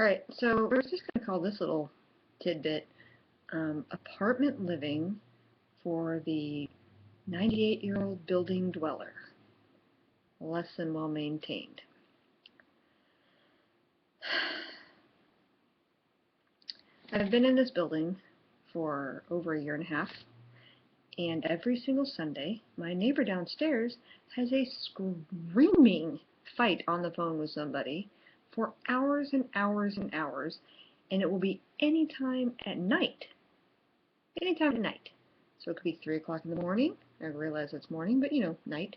Alright, so we're just going to call this little tidbit apartment living for the 98-year-old building dweller. Less than well maintained. I've been in this building for over a year and a half, and every single Sunday, my neighbor downstairs has a screaming fight on the phone with somebody for hours and hours and hours, and it will be any time at night. Anytime at night. So it could be 3 o'clock in the morning, I realize it's morning, but night,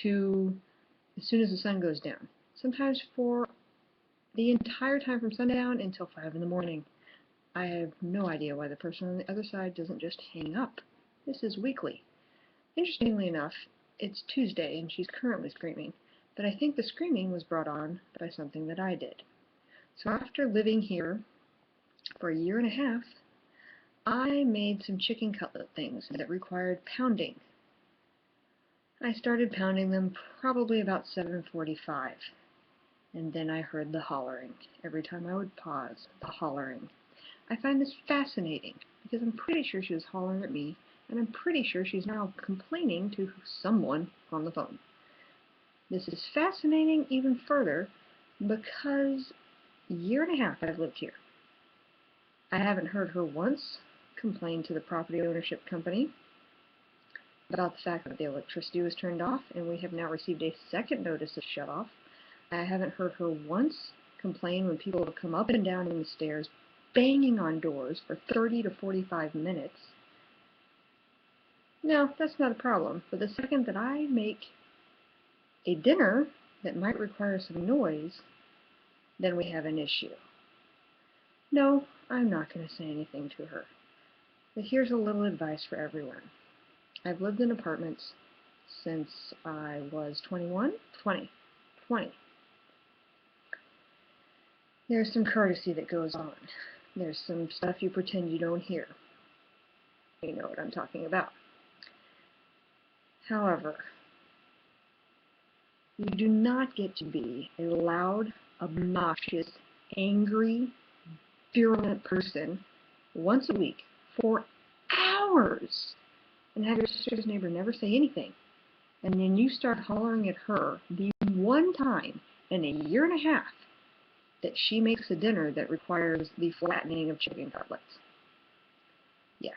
to as soon as the sun goes down. Sometimes for the entire time from sundown until 5 in the morning. I have no idea why the person on the other side doesn't just hang up. This is weekly. Interestingly enough, it's Tuesday and she's currently screaming, but I think the screaming was brought on by something that I did. So after living here for a year and a half, I made some chicken cutlet things that required pounding. I started pounding them probably about 7:45, and then I heard the hollering. Every time I would pause, the hollering. I find this fascinating because I'm pretty sure she was hollering at me, and I'm pretty sure she's now complaining to someone on the phone. This is fascinating even further because a year and a half I've lived here. I haven't heard her once complain to the property ownership company about the fact that the electricity was turned off, and we have now received a second notice of shut off. I haven't heard her once complain when people have come up and down in the stairs, banging on doors for 30 to 45 minutes. No, that's not a problem, but the second that I make a dinner that might require some noise, then we have an issue. No, I'm not going to say anything to her. But here's a little advice for everyone. I've lived in apartments since I was 20. There's some courtesy that goes on. There's some stuff you pretend you don't hear. You know what I'm talking about. However, you do not get to be a loud, obnoxious, angry, virulent person once a week for hours and have your sister's neighbor never say anything. And then you start hollering at her the one time in a year and a half that she makes a dinner that requires the flattening of chicken cutlets. Yeah,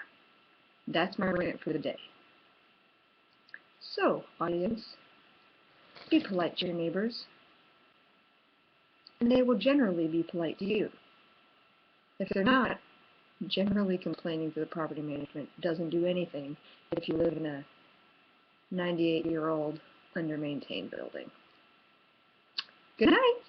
that's my rant for the day. So, audience, be polite to your neighbors, and they will generally be polite to you. If they're not, generally complaining to the property management doesn't do anything if you live in a 98-year-old under-maintained building. Good night!